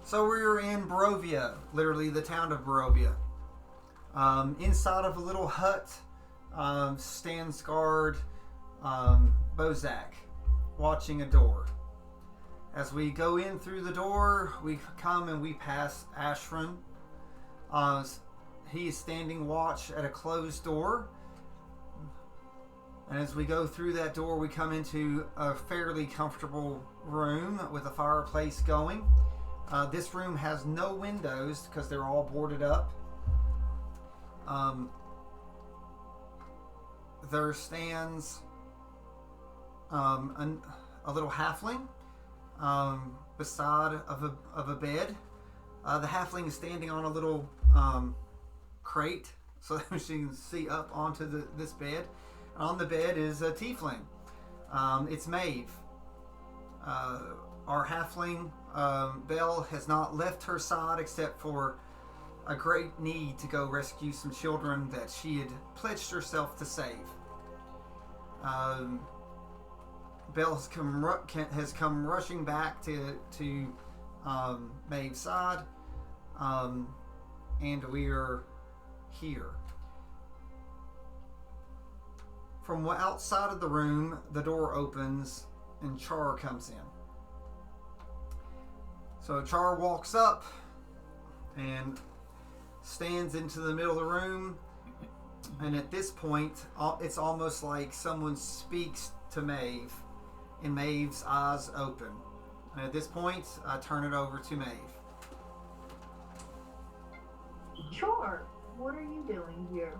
So we're in Barovia, literally the town of Barovia. Inside of a little hut stands guard Bozak, watching a door. As we go in through the door, we come and we pass Ashran. He is standing watch at a closed door. And as we go through that door, we come into a fairly comfortable room with a fireplace going. This room has no windows because they're all boarded up. There stands a little halfling beside of a bed. The halfling is standing on a little crate so that she can see up onto this bed. On the bed is a tiefling. It's Maeve. Our halfling, Belle, has not left her side except for a great need to go rescue some children that she had pledged herself to save. Belle has come rushing back to Maeve's side, and we are here. From outside of the room, the door opens and Char comes in. So Char walks up and stands into the middle of the room, and at this point, it's almost like someone speaks to Maeve, and Maeve's eyes open. And at this point, I turn it over to Maeve. Char, what are you doing here?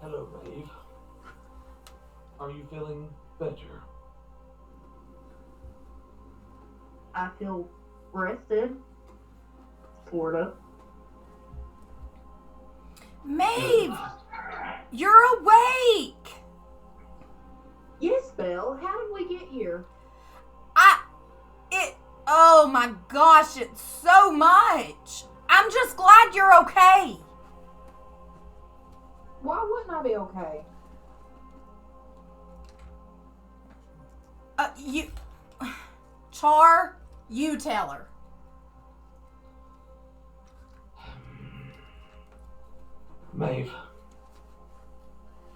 Hello, Maeve. Are you feeling better? I feel rested. Sort of. Maeve! You're awake! Yes, Belle. How did we get here? Oh my gosh, it's so much! I'm just glad you're okay! Why wouldn't I be okay? Char, you tell her. Maeve,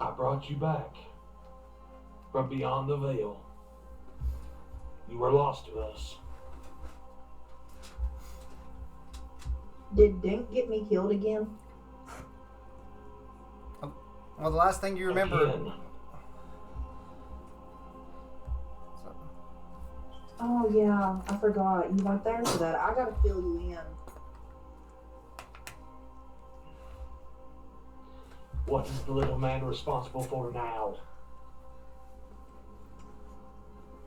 I brought you back from beyond the veil. You were lost to us. Did Dink get me killed again? Well, the last thing you remember... Again. Oh, yeah. I forgot. You weren't there for that. I gotta fill you in. What is the little man responsible for now?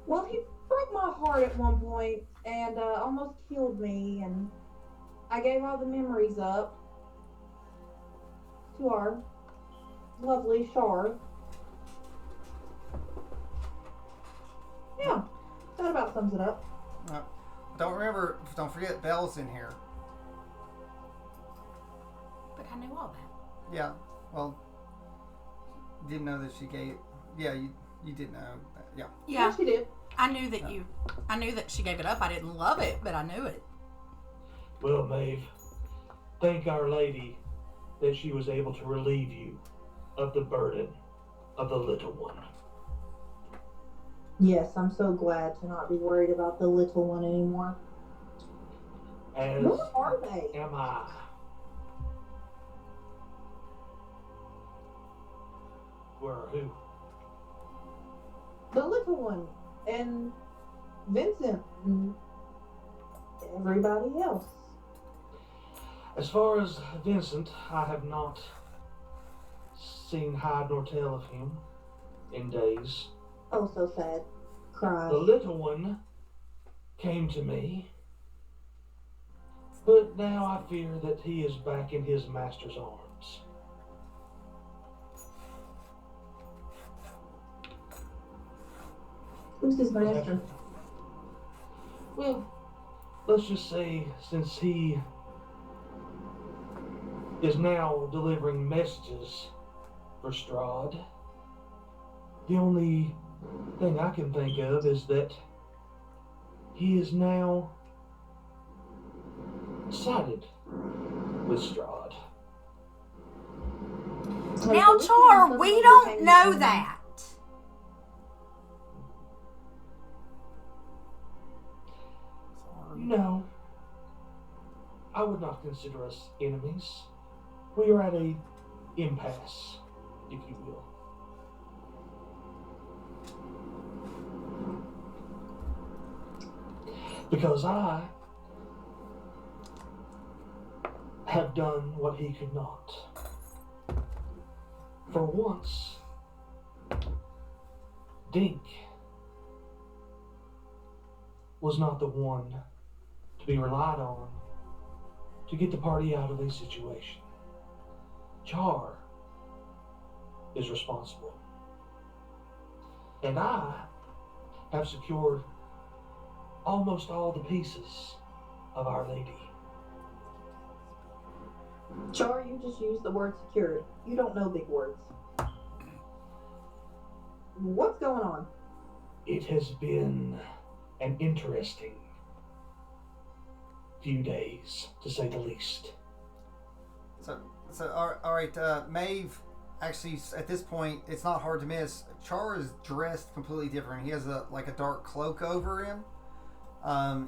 Well, he broke my heart at one point and almost killed me, and I gave all the memories up to our lovely Char. Yeah, that about sums it up. Don't forget Belle's in here. But I knew all that. Yeah, well, didn't know that she gave... Yeah, you did know that, yeah. Yeah, she did. I knew that she gave it up. I didn't love it, but I knew it. Well, Maeve, thank Our Lady that she was able to relieve you of the burden of the little one. Yes, I'm so glad to not be worried about the little one anymore. As What are they? am I. Where are who? The little one and Vincent and everybody else. As far as Vincent, I have not seen hide nor tail of him in days. Oh, so sad. Cry. The little one came to me, but now I fear that he is back in his master's arms. Who's his master? Well, let's just say since he is now delivering messages for Strahd, the only thing I can think of is that he is now sided with Strahd. Now, Char, we don't know that. No, I would not consider us enemies. We are at a impasse, if you will. Because I have done what he could not. For once, Dink was not the one to be relied on to get the party out of a situation. Char is responsible. And I have secured almost all the pieces of Our Lady. Char, you just used the word secured. You don't know big words. What's going on? It has been an interesting few days, to say the least. So all right, Maeve. Actually, at this point, it's not hard to miss. Char is dressed completely different. He has a dark cloak over him.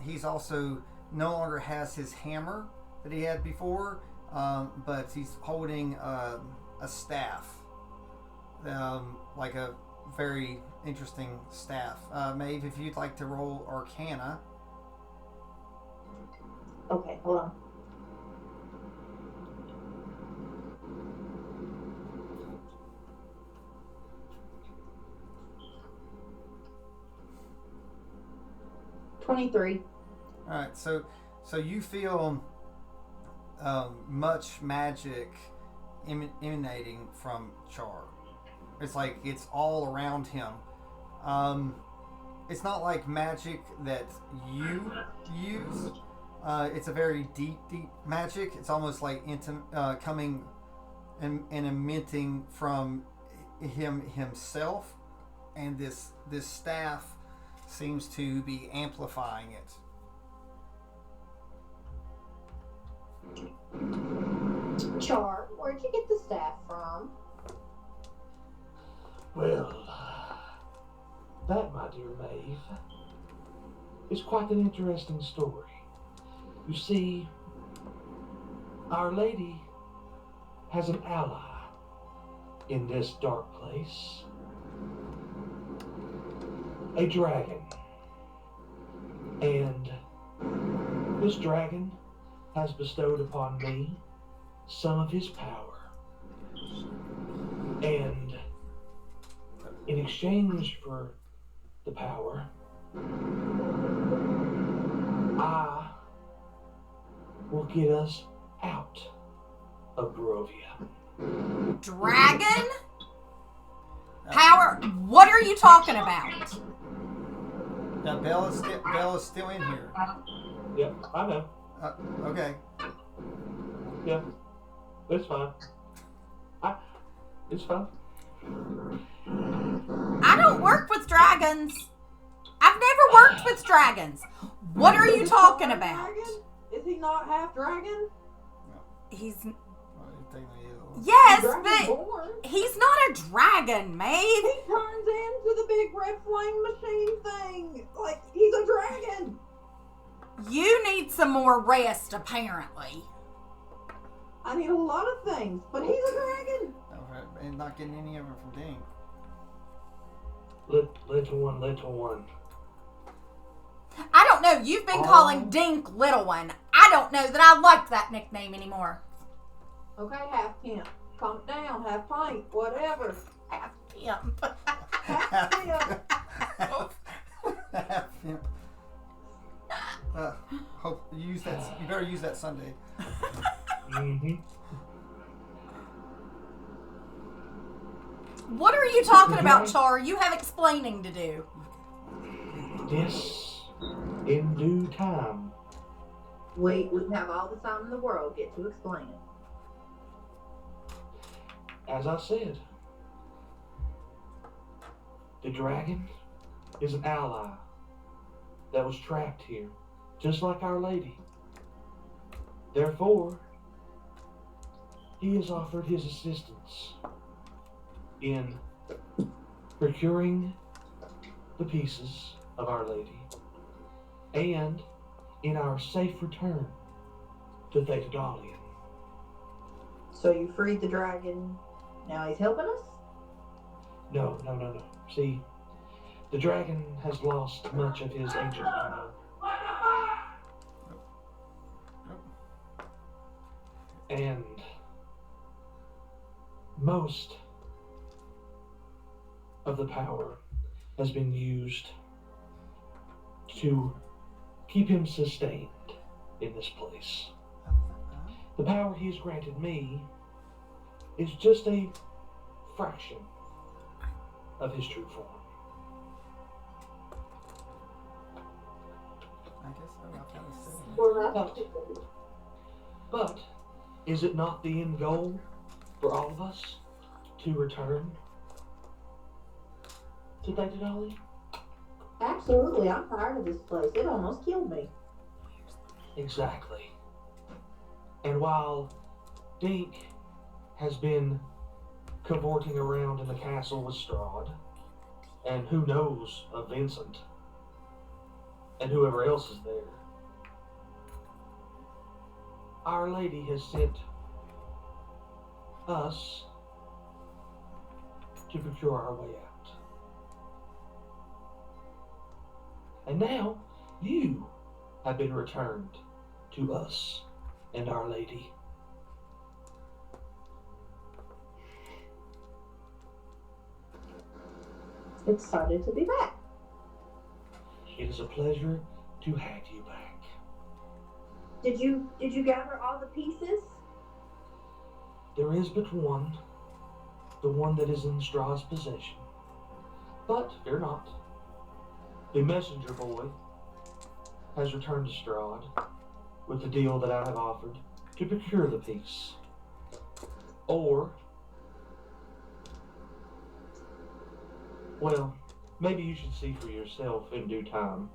He's also no longer has his hammer that he had before, but he's holding a staff, like a very interesting staff. Maeve, if you'd like to roll Arcana. Okay, hold on. $23. All right, so you feel much magic emanating from Char. It's like it's all around him. It's not like magic that you use. It's a very deep magic. It's almost like coming and emitting from himself, and this staff seems to be amplifying it. Char, where'd you get the staff from? Well, that, my dear Maeve, is quite an interesting story. You see, Our Lady has an ally in this dark place. A dragon. And this dragon has bestowed upon me some of his power. And in exchange for the power, I will get us out of Barovia. Dragon? Power? What are you talking about? Now, Belle is still in here. Yep, I know. Okay. Yeah, it's fine. It's fine. I don't work with dragons. I've never worked with dragons. What are you talking about? Dragon? Is he not half dragon? He's... Well, Yes, Dragon but born. he's not a dragon, Maeve. He turns into the big red flame machine thing. Like, he's a dragon. You need some more rest, apparently. I need a lot of things, but he's a dragon. and not getting any of it from Dink. Little one. I don't know. You've been calling Dink Little One. I don't know that I like that nickname anymore. Okay, half pimp. Calm it down, half pint, whatever. Half pimp. Half pimp. Hope you use that. You better use that Sunday. Mm-hmm. What are you talking about, Char? You have explaining to do. This, in due time. We have all the time in the world. Get to explain it. As I said, the dragon is an ally that was trapped here, just like Our Lady. Therefore, he has offered his assistance in procuring the pieces of Our Lady and in our safe return to Thetadolyon. So you freed the dragon. Now he's helping us? No. See, the dragon has lost much of his ancient power. And most of the power has been used to keep him sustained in this place. The power he has granted me is just a fraction of his true form. I guess so. I've got to say. Well, that's But is it not the end goal for all of us to return to Thetadolyon? absolutely. I'm tired of this place. It almost killed me. Exactly. And while Dink has been cavorting around in the castle with Strahd, and who knows of Vincent, and whoever else is there, Our Lady has sent us to procure our way out. And now you have been returned to us and Our Lady. Excited to be back. It is a pleasure to have you back. Did you gather all the pieces? There is but one, the one that is in Strahd's possession. But fear not, the messenger boy has returned to Strahd with the deal that I have offered to procure the piece. Or, well, maybe you should see for yourself in due time.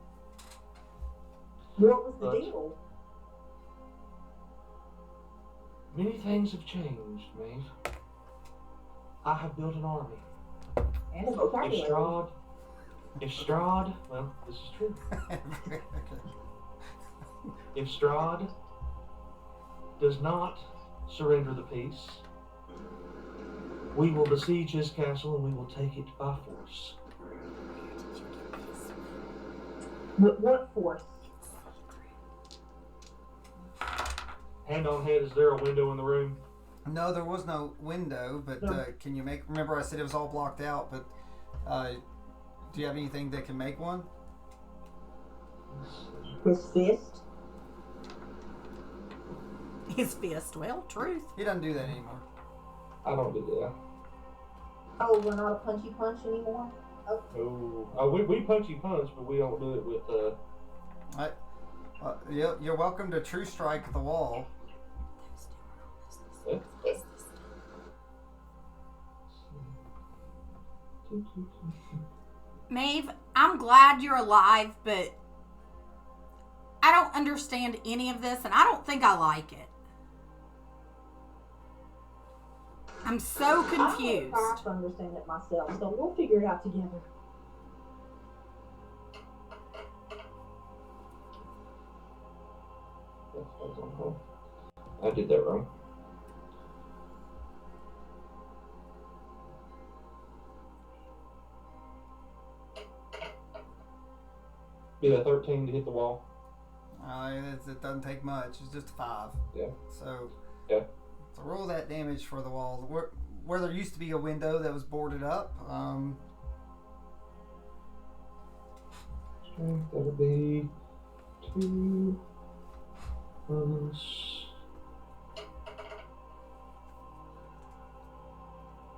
What was the But- deal? Many things have changed, Maeve. I have built an army. And a vocabulary. If Strahd, well, this is true. If Strahd does not surrender the peace, we will besiege his castle and we will take it by force. What force? Hand on head, is there a window in the room? No, there was no window, but can you make... Remember I said it was all blocked out, but do you have anything that can make one? His fist? His fist. Well, truth. He doesn't do that anymore. I don't do that. Oh, we're not a punchy punch anymore? Oh, we punchy punch, but we don't do it with, You're welcome to True Strike the wall. Maeve, I'm glad you're alive, but I don't understand any of this, and I don't think I like it. I'm so confused. I have to understand it myself, so we'll figure it out together. I did that wrong. Yeah, 13 to hit the wall. It doesn't take much. It's just a 5. Yeah. So, Yeah. So roll that damage for the wall. Where there used to be a window that was boarded up. That'll be 2 plus...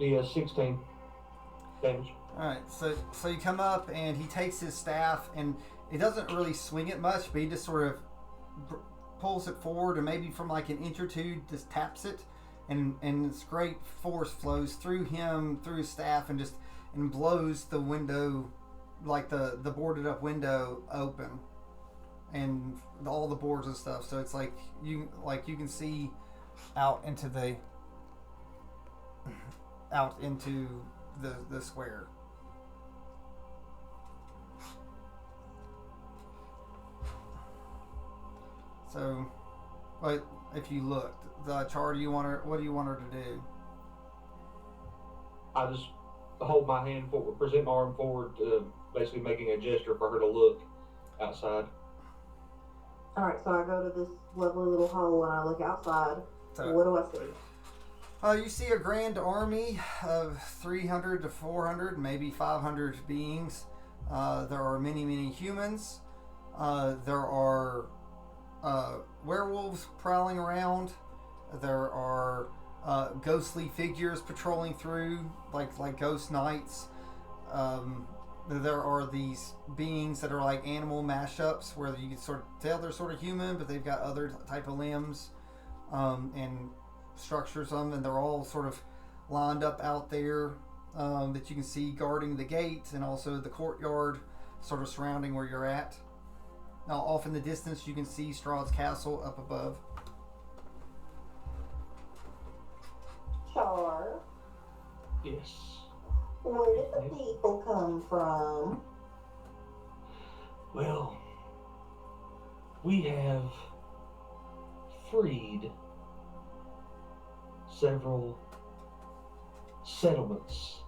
Yeah, 16 damage. Alright, so you come up and he takes his staff and it doesn't really swing it much, but he just sort of pulls it forward and maybe from like an inch or two just taps it and this great force flows through him, through his staff and blows the window, like the boarded up window open. and all the boards and stuff. So it's like you can see out into the square. So, like, if you looked, Char, what do you want her to do? I just hold my hand forward, present my arm forward, basically making a gesture for her to look outside. Alright, so I go to this lovely little hole and I look outside. So, what do I see? You see a grand army of 300 to 400, maybe 500 beings. There are many, many humans. There are werewolves prowling around. There are ghostly figures patrolling through, like ghost knights. There are these beings that are like animal mashups, where you can sort of tell they're sort of human, but they've got other type of limbs and structures on them, and they're all sort of lined up out there that you can see guarding the gate and also the courtyard sort of surrounding where you're at. Now, off in the distance, you can see Strahd's castle up above. Char, Yes. where did the people come from? Well, we have freed several settlements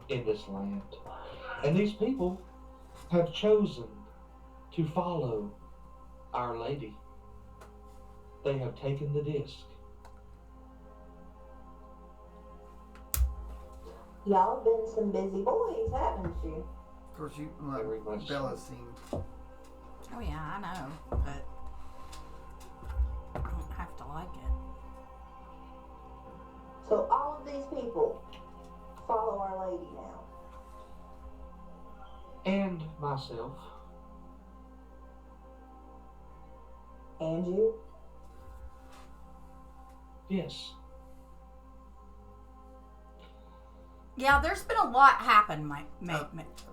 in this land, and these people have chosen to follow Our Lady. They have taken the disc. Y'all have been some busy boys, haven't you? Of course, you Very much Bella's so. seen. Oh yeah, I know, but I don't have to like it. So all of these people follow Our Lady now. And myself. And you? Yes. Yeah, there's been a lot happen,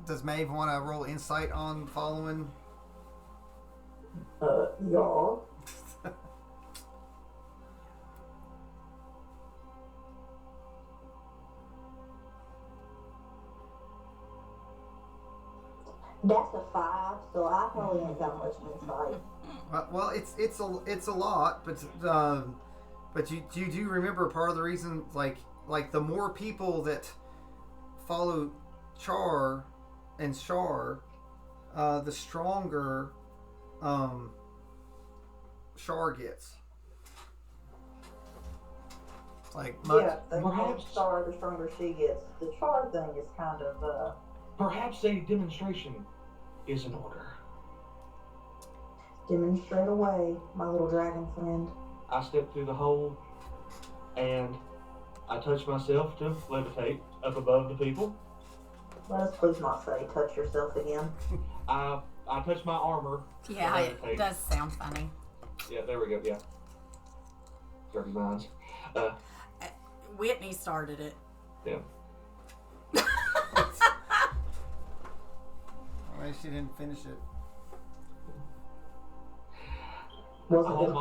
Does Maeve want to roll insight on following? Y'all. That's a 5, so I probably ain't got much insight. Well, it's a lot, but you do remember part of the reason, like the more people that follow Char and Shar, the stronger Shar gets. Like much, Yeah, the more Char, the stronger she gets. The Char thing is kind of, Perhaps a demonstration is in order. demonstrate away, my little dragon friend. I step through the hole and I touch myself to levitate up above the people. Let us please not say touch yourself again. I touch my armor. Yeah, to it levitate. does sound funny. Yeah, there we go. Yeah. Dirty minds. Whitney started it. Yeah. well, she didn't finish it. I Wasn't hold it?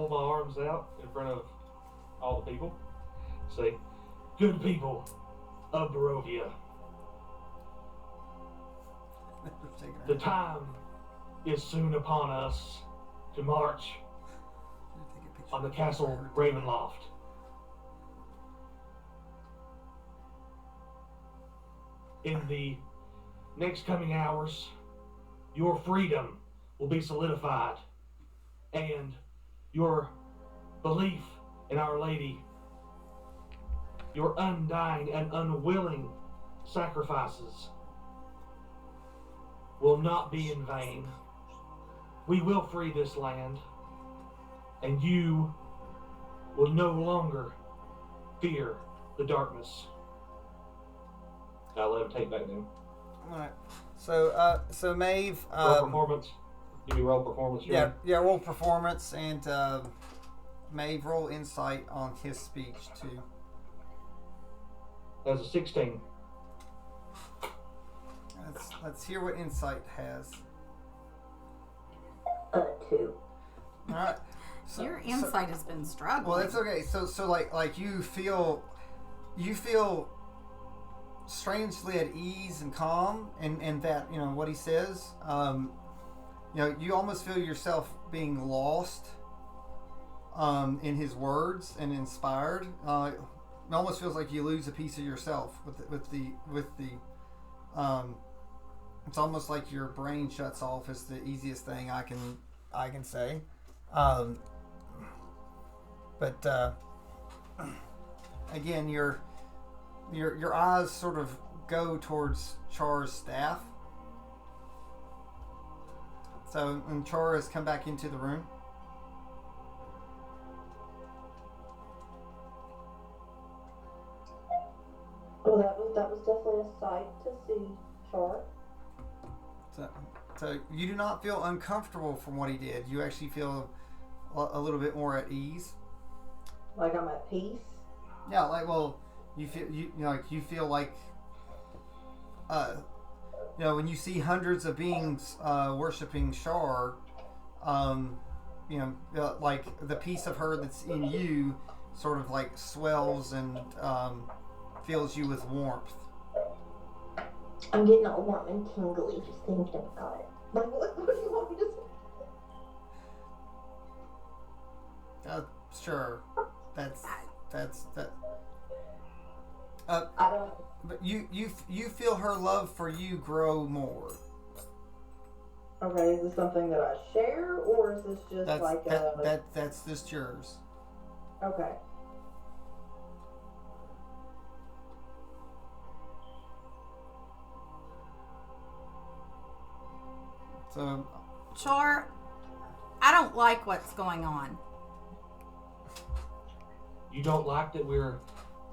my arms out in front of all the people. Say, good people of Barovia, the time is soon upon us to march on the castle Ravenloft. In the next coming hours, your freedom will be solidified, and your belief in Our Lady, your undying and unwilling sacrifices will not be in vain. We will free this land, and you will no longer fear the darkness. I'll levitate back down. Alright. So Maeve, Roll performance. Give me roll performance. yeah, roll performance, and Maeve, roll insight on his speech too. That's a 16. Let's hear what insight has. 2. All right. So, Your insight has been struggling. Well, that's okay. So like you feel strangely at ease and calm, and that what he says. You almost feel yourself being lost in his words and inspired. It almost feels like you lose a piece of yourself with the. It's almost like your brain shuts off. Is the easiest thing I can say. But again, your eyes sort of go towards Char's staff. So, and Char has come back into the room. Oh, that was definitely a sight to see, Char. So you do not feel uncomfortable from what he did. You actually feel a little bit more at ease. Like I'm at peace. Yeah, you feel like when you see hundreds of beings worshiping Shar, like the piece of her that's in you sort of like swells and fills you with warmth. I'm getting all warm and tingly just thinking about it. Like, what do you want me to say? Sure. That's that. I don't. But you feel her love for you grow more. Okay, is this something that I share, or is this just that's just yours. Okay. So, Char, I don't like what's going on. You don't like that we're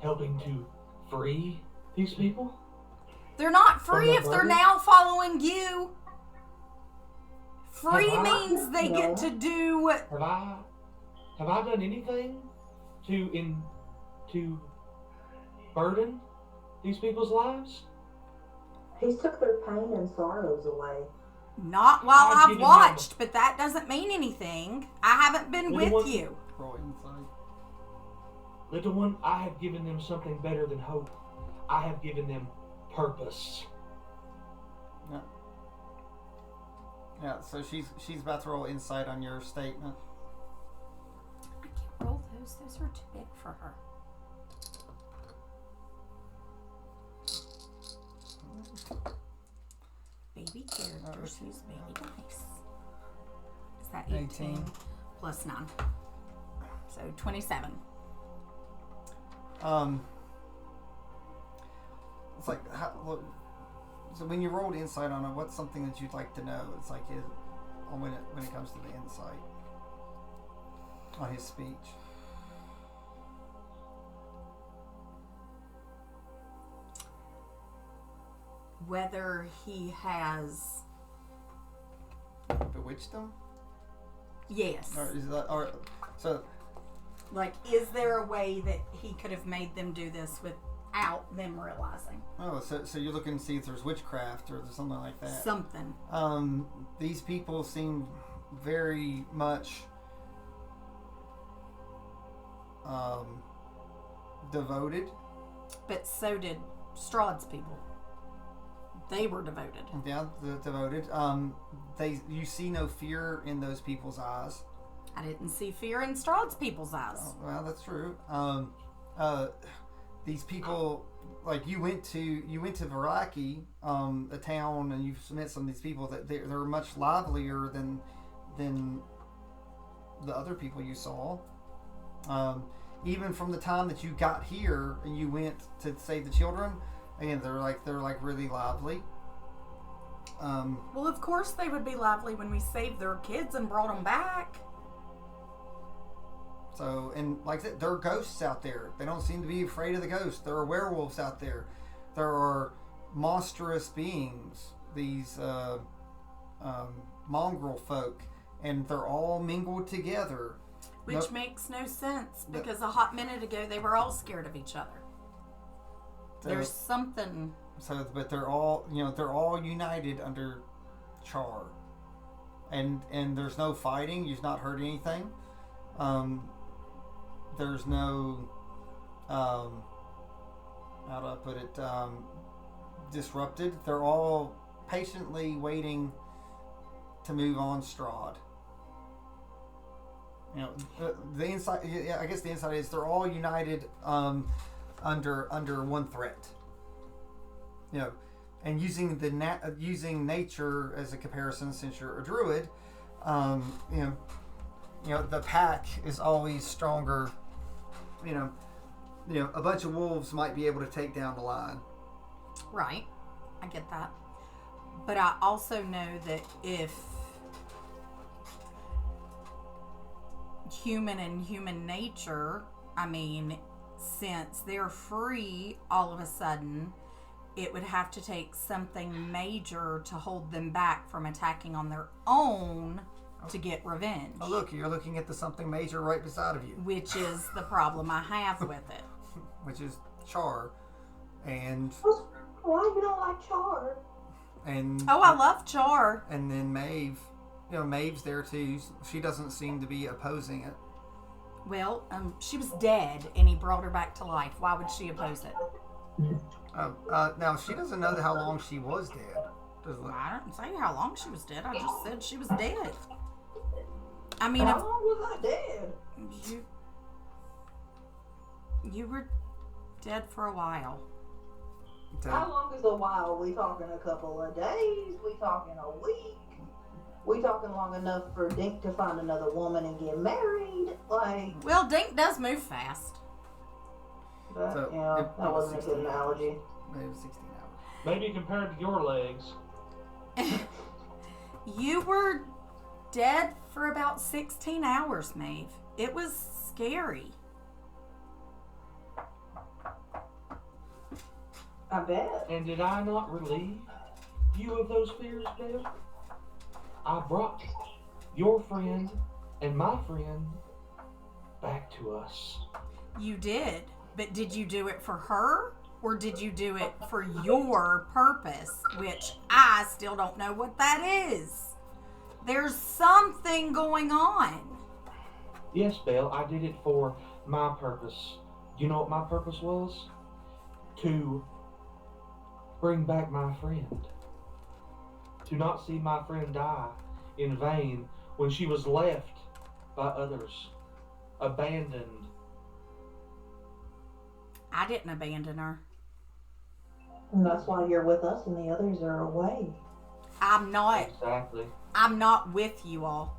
helping to free these people? They're not free if they're now following you. Free means they get to do. Have I done anything to burden these people's lives? He took their pain and sorrows away. Not while I've watched, but that doesn't mean anything. I haven't been with you. roll insight. Little one, I have given them something better than hope. I have given them purpose. Yeah. Yeah, so she's about to roll insight on your statement. I can't roll those. Those are too big for her. Baby characters use baby dice. Is that 18 plus 9? So 27. It's like, so when you rolled insight on it, what's something that you'd like to know? It's like when it comes to the insight on his speech. Whether he has Bewitched them? yes. Or is that, or so? Like, is there a way that he could have made them do this without them realizing? Oh, so you're looking to see if there's witchcraft or there's something like that. Something. These people seem very much devoted. But so did Strahd's people. They were devoted. Yeah, devoted. You see no fear in those people's eyes. I didn't see fear in Strahd's people's eyes. Oh, well, that's true. These people, like you went to Veraki, a town, and you've met some of these people that they're much livelier than the other people you saw. Even from the time that you got here and you went to save the children, again, they're like really lively. Well, of course they would be lively when we saved their kids and brought them back. So, and like I said, there are ghosts out there. They don't seem to be afraid of the ghosts. There are werewolves out there. There are monstrous beings, these mongrel folk, and they're all mingled together. Which makes no sense, because a hot minute ago they were all scared of each other. So, There's something So, but they're all they're all united under Char, and there's no fighting. You've not heard anything. There's no how do I put it? Disrupted. They're all patiently waiting to move on Strahd. The inside. Yeah, I guess the inside is they're all united under one threat. And using using nature as a comparison, since you're a druid, the pack is always stronger. A bunch of wolves might be able to take down the line. Right. I get that. But I also know that if human and human nature, since they're free all of a sudden, it would have to take something major to hold them back from attacking on their own to get revenge. Oh, look, you're looking at the something major right beside of you. Which is the problem I have with it. Which is Char. And... Why you don't like Char? And I love Char. And then Maeve. Maeve's there too. She doesn't seem to be opposing it. Well, she was dead and he brought her back to life. Why would she oppose it? Now, she doesn't know how long she was dead. I didn't say how long she was dead. I just said she was dead. How long was I dead? You were dead for a while. How long is a while? We talking a couple of days? We talking a week? We talking long enough for Dink to find another woman and get married? Well, Dink does move fast. But, that wasn't a good analogy. Maybe 16 hours. Maybe compared to your legs. You were dead for about 16 hours, Maeve. It was scary. I bet. And did I not relieve you of those fears, Bill? I brought your friend and my friend back to us. You did, but did you do it for her? Or did you do it for your purpose? Which I still don't know what that is. There's something going on. Yes, Belle, I did it for my purpose. Do you know what my purpose was? To bring back my friend. To not see my friend die in vain when she was left by others, abandoned. I didn't abandon her. And that's why you're with us and the others are away. I'm not. Exactly. I'm not with you all.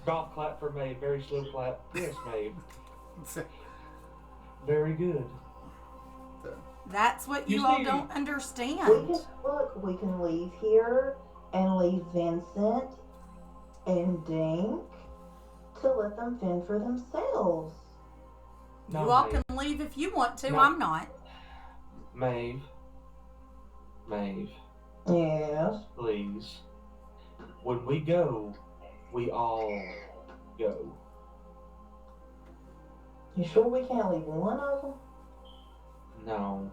Golf clap for Maeve. Very slow clap. Yes, Maeve. Very good. That's what you all don't understand. We can leave here and leave Vincent and Dink to let them fend for themselves. No, you all Maeve. can leave if you want to. No. I'm not. Maeve. Yes. Please. When we go, we all go. You sure we can't leave one of them? No.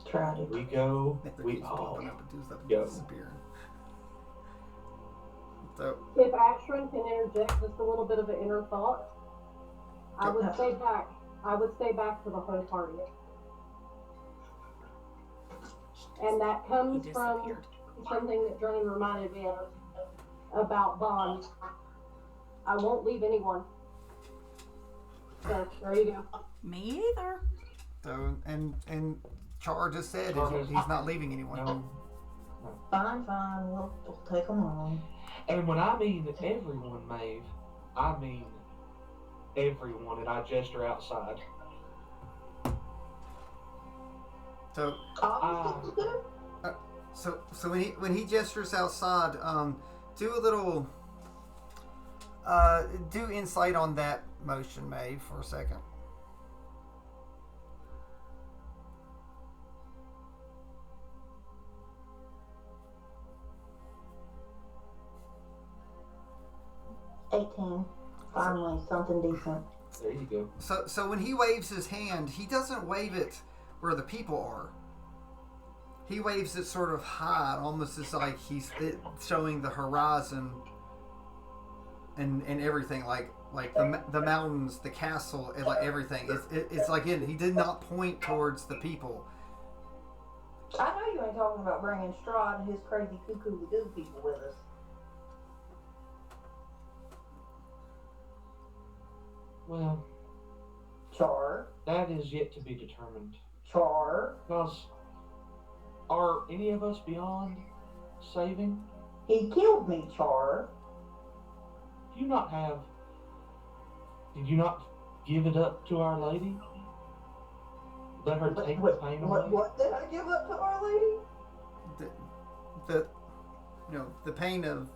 Try to. We go, If we keeps all popping up and do stuff and go. disappearing. So, If Ashton can interject just a little bit of an inner thought, I would stay back. I would stay back for the whole party. And that He comes from disappeared. something that Journey reminded me of about Bond. I won't leave anyone. So, there you go. Me either. so and Char just said he's not leaving anyone. No. Fine. We'll take them on. And when I mean everyone, Maeve, I mean everyone, and I gesture outside. So So when he gestures outside, do a little do insight on that motion, Maeve, for a second. Finally, something decent. There you go. So when he waves his hand, he doesn't wave it where the people are. he waves it sort of high, almost as like he's showing the horizon and everything, like the mountains, the castle, and like everything. It's like he did not point towards the people. I know you ain't talking about bringing Strahd and his crazy cuckoo-doo people with us. Well, Char. that is yet to be determined. Char. Because are any of us beyond saving? He killed me, Char. Do you not have... Did you not give it up to Our Lady? Let her take the pain away? What did I give up to Our Lady? The pain of...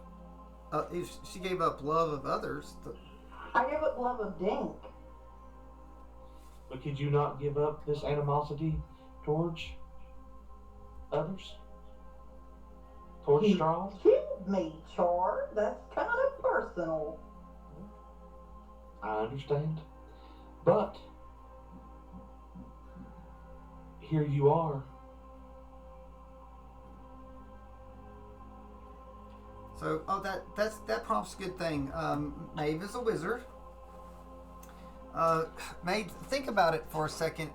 if she gave up love of others... I gave up love of Dink. But could you not give up this animosity towards others? Towards Strahd? Killed me, Char. That's kind of personal. I understand. But here you are. So, that prompts a good thing. Maeve is a wizard. Maeve, think about it for a second.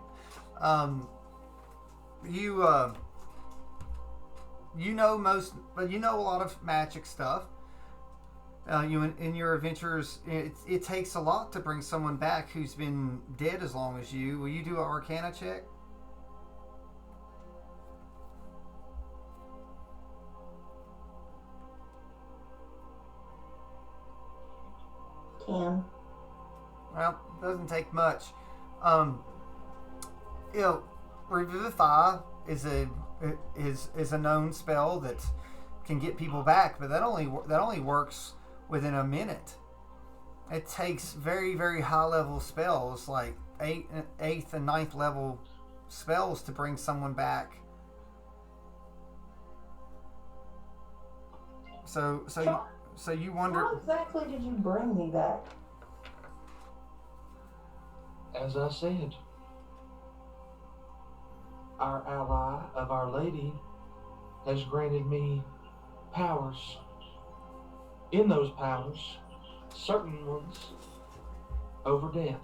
You know a lot of magic stuff. In your adventures, it takes a lot to bring someone back who's been dead as long as you. Will you do an Arcana check? Can. Well, doesn't take much. Revivify is a known spell that can get people back, but that only works within a minute. It takes very, very high level spells, like 8th and 9th level spells, to bring someone back. So you wonder. How exactly did you bring me back? As I said, our ally of Our Lady has granted me powers. In those powers, certain ones over death.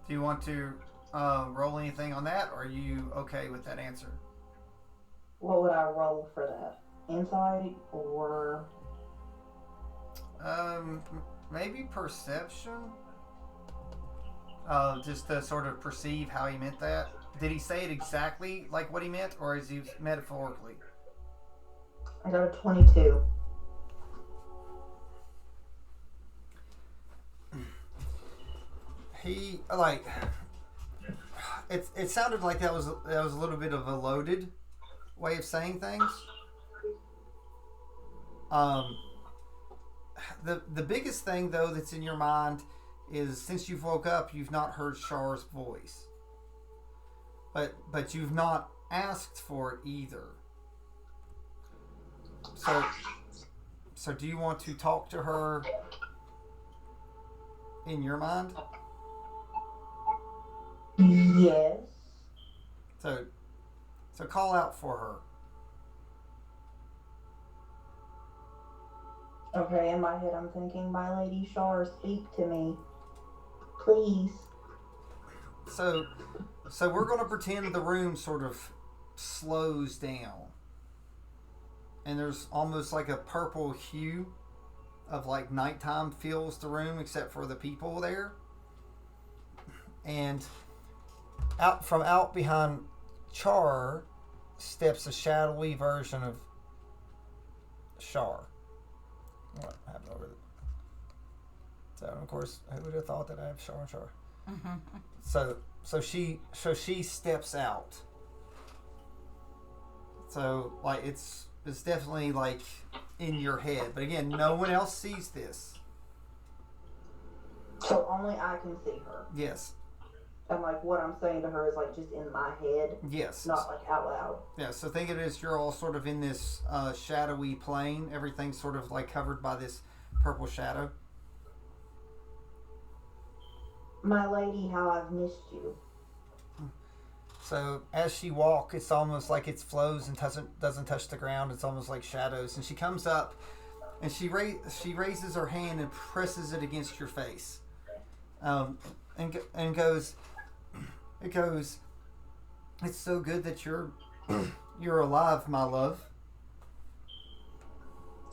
Do you want to roll anything on that, or are you okay with that answer? What would I roll for that? Insight or... Maybe perception? Just to sort of perceive how he meant that. Did he say it exactly like what he meant, or is he metaphorically? I got a 22. He it sounded like that was a little bit of a loaded way of saying things. The biggest thing though that's in your mind is, since you've woke up, you've not heard Char's voice, but you've not asked for it either. So do you want to talk to her in your mind? Yes. So call out for her. Okay, in my head I'm thinking, my Lady Char, speak to me. Please. So we're going to pretend the room sort of slows down. And there's almost like a purple hue of like nighttime fills the room, except for the people there. And out behind Char steps a shadowy version of Char. What happened over there? So of course, who would have thought that I have Char and Char? Mm-hmm. So she steps out. So like it's definitely like in your head, but again, no one else sees this. So only I can see her. Yes. And like what I'm saying to her is like just in my head. Yes. Not like out loud. Yeah, so think of it as you're all sort of in this shadowy plane. Everything's sort of like covered by this purple shadow. My lady, how I've missed you. So as she walks, it's almost like it flows and doesn't touch the ground. It's almost like shadows. And she comes up, and she raises her hand and presses it against your face, and goes. It goes. It's so good that you're alive, my love.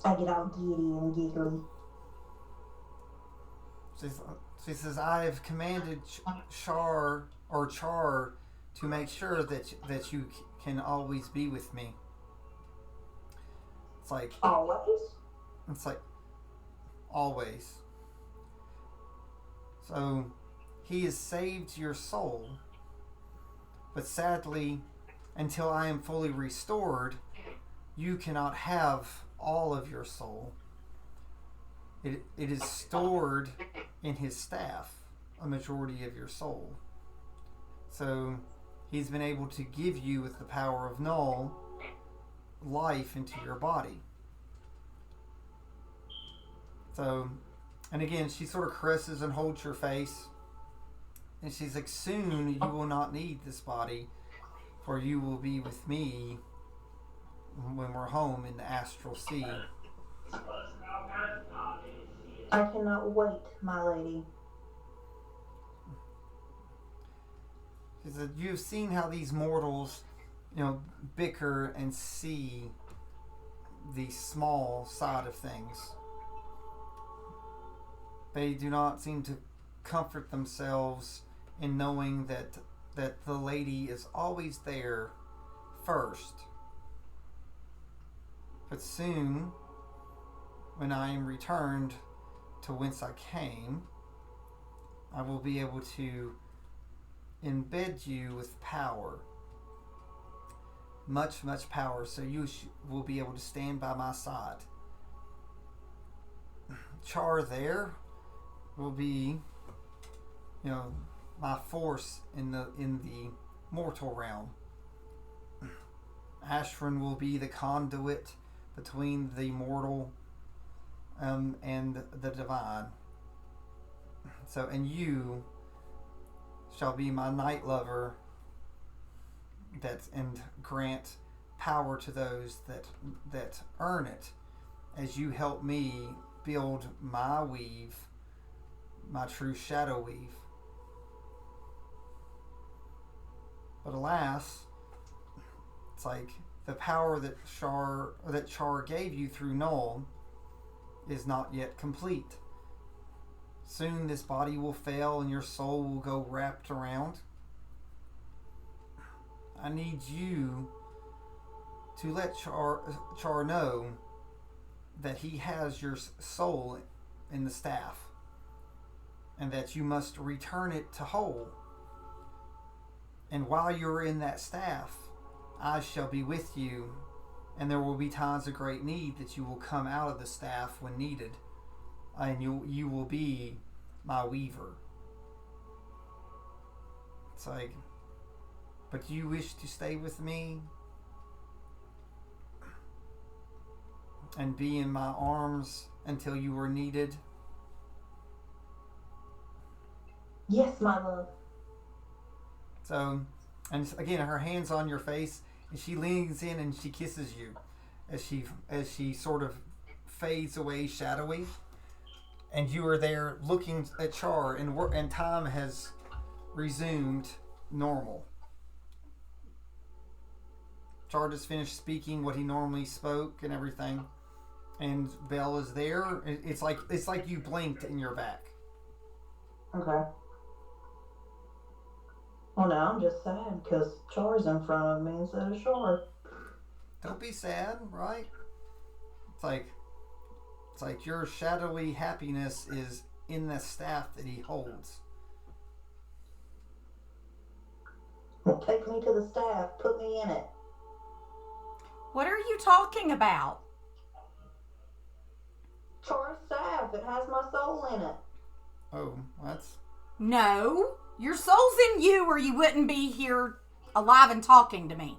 I get all giddy and giggly. She says, I have commanded Char to make sure that you can always be with me. It's like always. It's like always. So he has saved your soul, but sadly, until I am fully restored, you cannot have all of your soul. It is stored in his staff, a majority of your soul. So he's been able to give you, with the power of Null, life into your body. So, and again, she sort of caresses and holds your face. And she's like, soon you will not need this body, for you will be with me when we're home in the astral sea. I cannot wait, my lady. She said, you've seen how these mortals, bicker and see the small side of things. They do not seem to comfort themselves in knowing that the lady is always there first. But soon, when I am returned to whence I came, I will be able to embed you with power. Much, much power, so you will be able to stand by my side. Char there will be, my force in the mortal realm. Ashran will be the conduit between the mortal and the divine. So, and you shall be my night lover, and grant power to those that earn it, as you help me build my weave, my true shadow weave. But alas, it's like the power that Char gave you through Null is not yet complete. Soon this body will fail and your soul will go wrapped around. I need you to let Char know that he has your soul in the staff, and that you must return it to whole. And while you're in that staff, I shall be with you, and there will be times of great need that you will come out of the staff when needed, and you will be my weaver. It's like, but you wish to stay with me and be in my arms until you are needed? Yes, my love. So, and again, her hand's on your face, and she leans in and she kisses you as she sort of fades away shadowy, and you are there looking at Char, and time has resumed normal. Char just finished speaking what he normally spoke and everything, and Belle is there. It's like you blinked and you're back. Okay. Well, now I'm just sad because Char's in front of me instead of Char. Don't be sad, right? It's like your shadowy happiness is in the staff that he holds. Well, take me to the staff. Put me in it. What are you talking about? Char's staff. It has my soul in it. Oh, that's... No, your soul's in you, or you wouldn't be here alive and talking to me.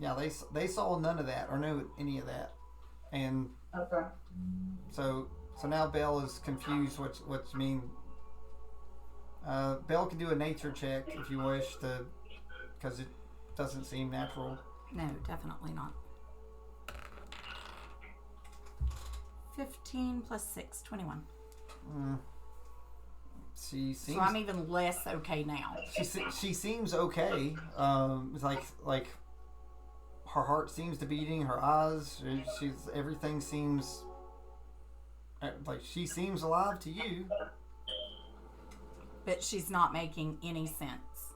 Yeah, they saw none of that or knew any of that, and Okay. so So now Belle is confused. What you mean? Belle can do a nature check if you wish to, because it doesn't seem natural. No, definitely not. 15 plus 6, 21. She seems. So I'm even less okay now. She seems okay. It's like her heart seems to be beating. Her eyes. Everything seems like she seems alive to you. But she's not making any sense.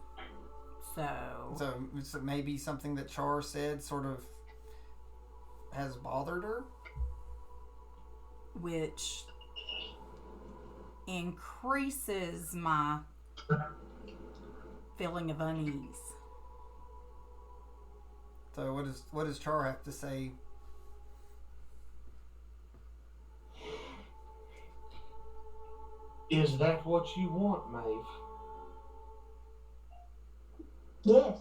So Maybe something that Char said sort of has bothered her, which increases my feeling of unease. So what does Char have to say? Is that what you want, Maeve? Yes.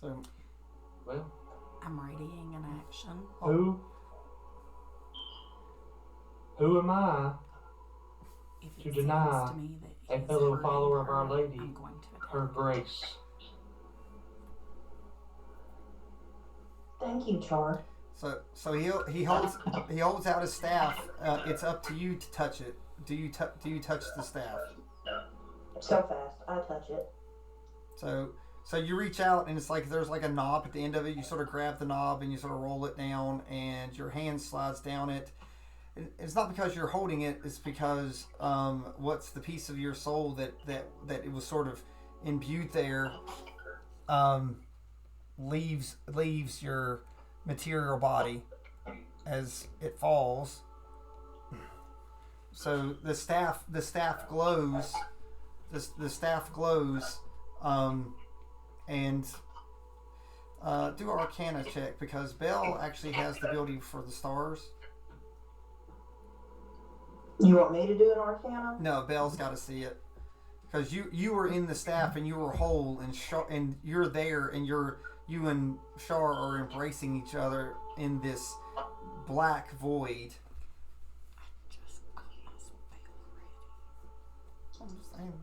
So, Well, I'm readying an action. who am I If it to seems deny to me that a he's fellow hurting follower of her, Our Lady I'm going to attack. her grace? Thank you, Char. so he holds out his staff. It's up to you to touch it. Do you touch the staff? So fast, I touch it. So you reach out and it's like there's like a knob at the end of it. You sort of grab the knob and you sort of roll it down, and your hand slides down it. It's not because you're holding it. It's because what's the piece of your soul that it was sort of imbued there leaves your material body as it falls. So the staff glows. The staff glows. And do an Arcana check, because Belle actually has the ability for the stars. You want me to do an Arcana? No, Belle's got to see it, because you were in the staff and you were whole, and you're there, and you and Shar are embracing each other in this black void. I just got my spell ready. I'm just saying.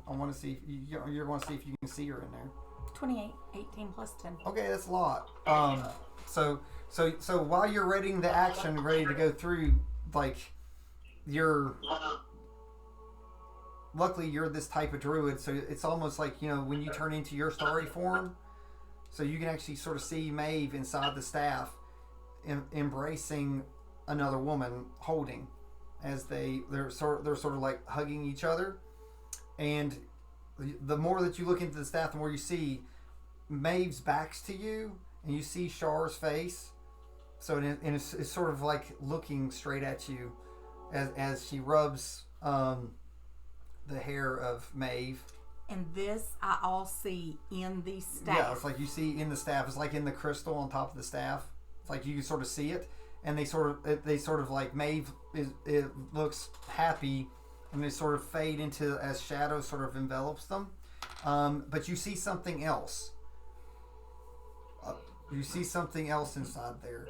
I want to see if you're going to see if you can see her in there. 28, 18 plus 10. Okay, that's a lot. So while you're readying the action, ready to go through, like, luckily you're this type of druid, so it's almost like, when you turn into your starry form, so you can actually sort of see Maeve inside the staff, embracing another woman, holding, as they're sort of like hugging each other. And the more that you look into the staff, the more you see Maeve's back's to you, and you see Shar's face. So it's sort of like looking straight at you as she rubs the hair of Maeve. And this I all see in the staff. Yeah, it's like you see in the staff. It's like in the crystal on top of the staff. It's like you can sort of see it, and they sort of like Maeve it looks happy. And they sort of fade into as shadow sort of envelops them. But you see something else. You see something else inside there.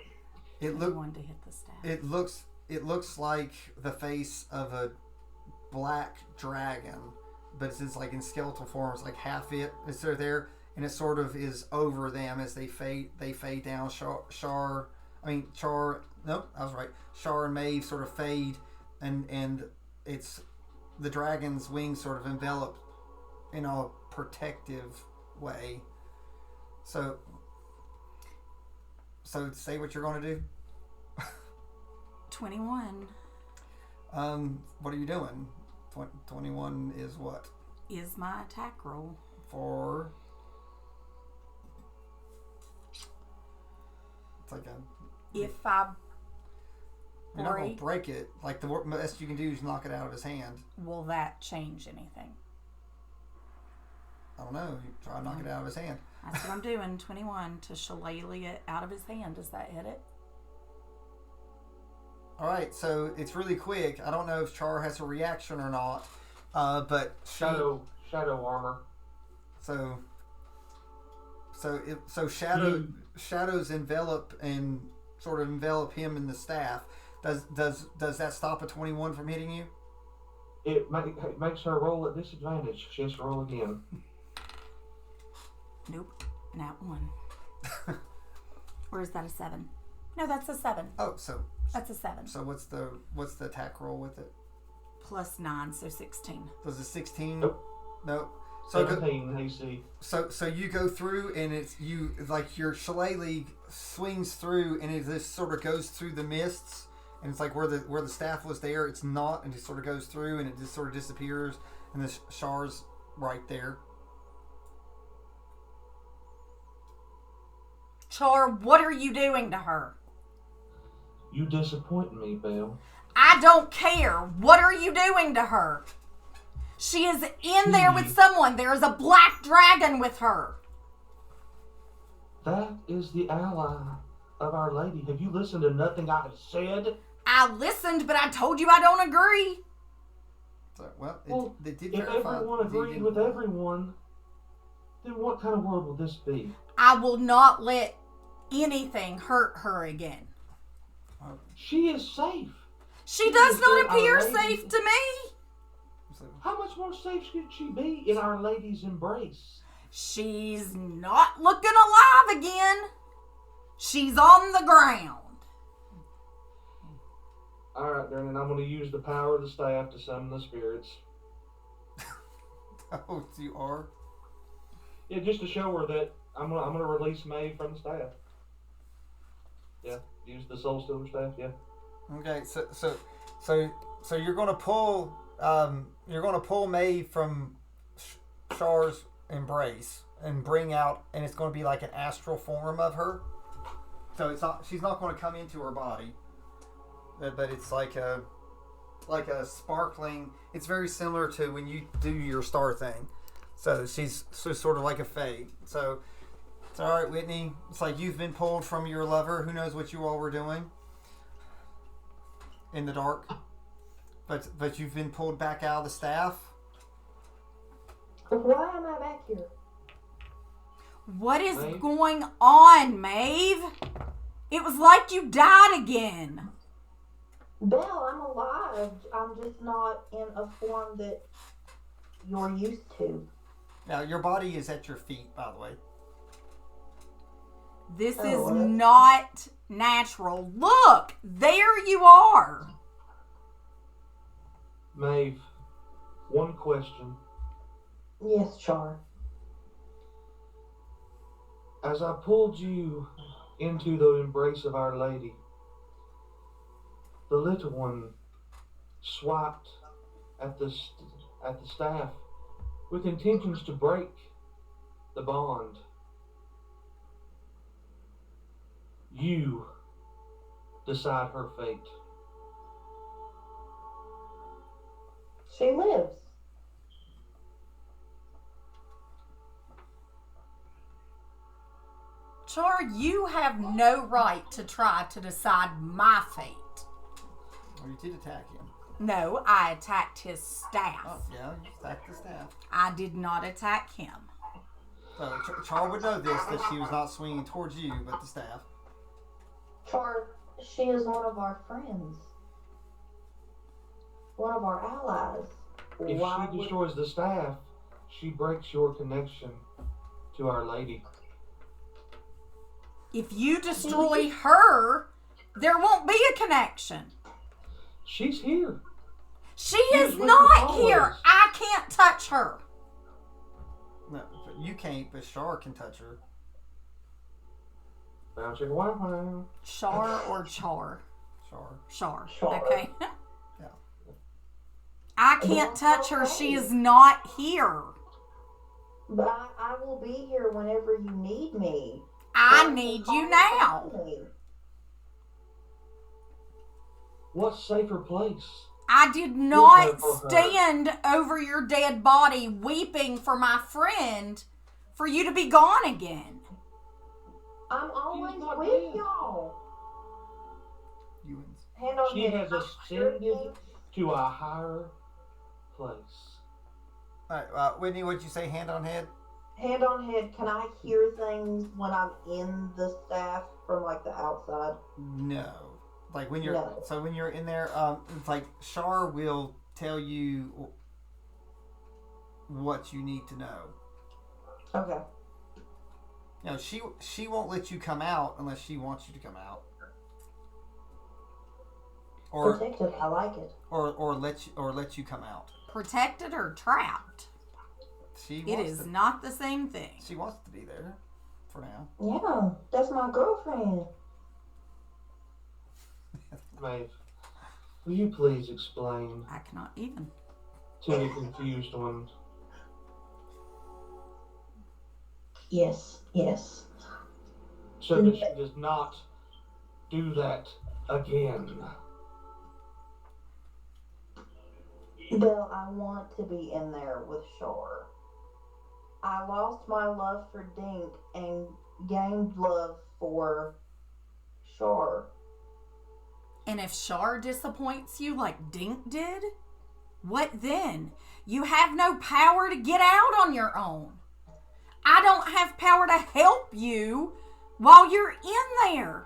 Wanted to hit the staff. It looks like the face of a black dragon, but it's like in skeletal form. It's like half it's there, and it sort of is over them as they fade down. Char. Nope, I was right. Char and Maeve sort of fade, and it's the dragon's wings sort of envelop in a protective way. So say what you're going to do. 21. What are you doing? 21 is what? Is my attack roll. For? It's like If I You're not going to break it. Like, the best you can do is knock it out of his hand. Will that change anything? I don't know. You try to knock it out of his hand. That's what I'm doing. 21 to shillelagh it out of his hand. Does that hit it? All right. So it's really quick. I don't know if Char has a reaction or not. But Shadow armor. So shadows envelop him in the staff. Does that stop a 21 from hitting you? It makes her roll at disadvantage. She has to roll again. Nope, not one. Or is that a 7? No, that's a 7. Oh, so that's a 7. So what's the attack roll with it? Plus 9, so 16. Does a 16? Nope. So 17 AC. So you go through, and it's like your shillelagh swings through, and it just sort of goes through the mists, and it's like where the staff was there, it's not, and it sort of goes through, and it just sort of disappears, and the Shar's right there. Char, what are you doing to her? You disappoint me, Belle. I don't care. What are you doing to her? She is in there with someone. There is a black dragon with her. That is the ally of Our Lady. Have you listened to nothing I have said? I listened, but I told you I don't agree. So, they did if verify. Everyone agreed with everyone, then what kind of world will this be? I will not let anything hurt her again. She is safe. She does not appear safe to me. How much more safe should she be in Our Lady's embrace? She's not looking alive again. She's on the ground. Alright, then I'm going to use the power of the staff to summon the spirits. Oh, you are? Yeah, just to show her that I'm gonna release Maeve from the staff. Yeah, use the Soul Stealer staff, yeah. Okay, so you're gonna pull Maeve from Shar's embrace and bring out, and it's gonna be like an astral form of her. So she's not gonna come into her body, but it's like a sparkling. It's very similar to when you do your star thing. So she's sort of like a fae. So it's all right, Whitney. It's like you've been pulled from your lover. Who knows what you all were doing in the dark? But you've been pulled back out of the staff. Why am I back here? What is Maeve? going on, Maeve? It was like you died again. Belle, I'm alive. I'm just not in a form that you're used to. Now your body is at your feet, by the way. This is not natural. Look, there you are. Maeve, one question. Yes, Char. As I pulled you into the embrace of Our Lady, the little one swiped at the staff with intentions to break the bond. You decide her fate. She lives. Char, you have no right to try to decide my fate. Well, you did attack him. No, I attacked his staff. Oh, yeah, you attacked the staff. I did not attack him. So Char would know this, that she was not swinging towards you, but the staff. Char, she is one of our friends. One of our allies. If she destroys the staff, she breaks your connection to Our Lady. If you destroy her, there won't be a connection. She's here. She is not here. I can't touch her. No, you can't, but Char can touch her. Bounce your Wi-Fi. Char or Char? Char. Char. Okay. Yeah. I can't touch her. She is not here. But I will be here whenever you need me. I need you now. What safer place? I did not stand over your dead body weeping for my friend for you to be gone again. I'm always not with dead. y'all. You wins. Hand on She head. has ascended to a higher place. All right, Whitney, what'd you say? Hand on head? hand on head, can I hear things when I'm in the staff from like the outside? No. Like when you're No. so when you're in there, it's like Shar will tell you what you need to know. Okay. You know, she won't let you come out unless she wants you to come out. Or Protected, I like it. or let you come out. Protected or trapped? It is not the same thing. She wants to be there for now. Yeah, that's my girlfriend. Maeve, will you please explain I cannot even. to the confused ones? Yes. So that she does not do that again. Bill, I want to be in there with Shar. I lost my love for Dink and gained love for Shar. And if Shar disappoints you like Dink did, what then? You have no power to get out on your own. I don't have power to help you while you're in there.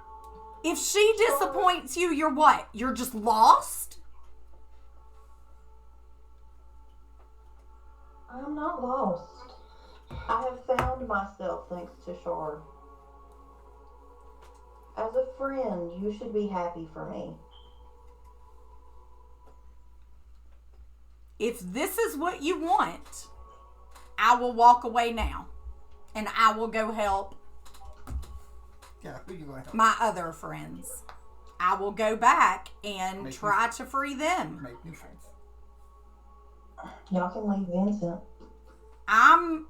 If she disappoints you, you're what? You're just lost? I'm not lost. I have found myself thanks to Shar. As a friend, you should be happy for me. If this is what you want, I will walk away now. And I will go help Yeah, who you going to help? my other friends. I will go back and Make try to free them. Make new friends. Y'all can leave Vincent. I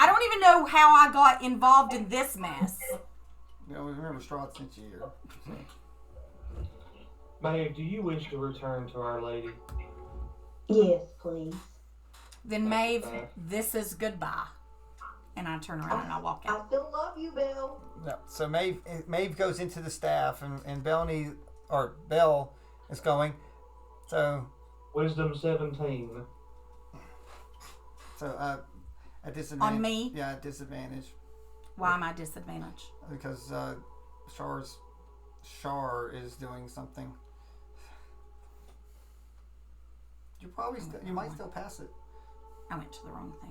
don't even know how I got involved in this mess. You know, remember Strahd sent you here. So. Maeve, do you wish to return to Our Lady? Yes, please. Then Maeve, this is goodbye. And I turn around and I walk I out. still love you, Bill. No. So Maeve goes into the staff and Belle is going. So Wisdom 17. at disadvantage. On me? Yeah, at disadvantage. Why am I disadvantaged? Because Shar is doing something. You might still pass it. I went to the wrong thing.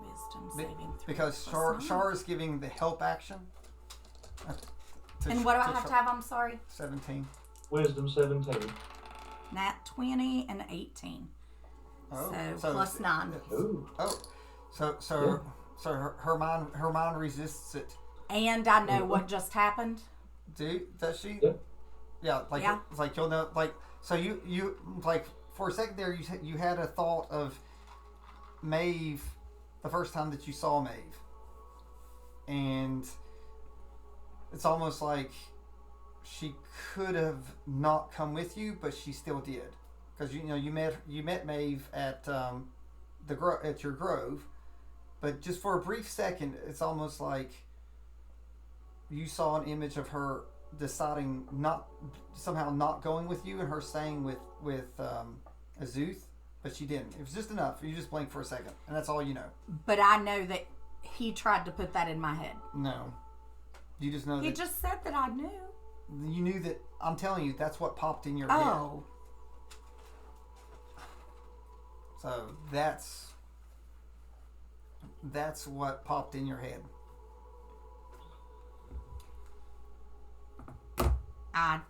Wisdom saving throw. Because plus Shar is giving the help action. And what do I have to have? I'm sorry. 17. Wisdom 17. Nat 20 and 18. Oh, so plus 9. Ooh. Oh, so her mind resists it. And I know what just happened. Does she? Yeah. Yeah, Yeah. It's like you'll know, like, so you like for a second there you had a thought of Maeve the first time that you saw Maeve, and it's almost like she could have not come with you, but she still did, because you met Maeve at at your grove, but just for a brief second, it's almost like you saw an image of her deciding not going with you and her staying with Azuth, but she didn't. It was just enough. You just blinked for a second, and that's all you know. But I know that he tried to put that in my head. No, you just know He that just said that I knew. you knew that. I'm telling you, that's what popped in your Oh. head. So that's what popped in your head. I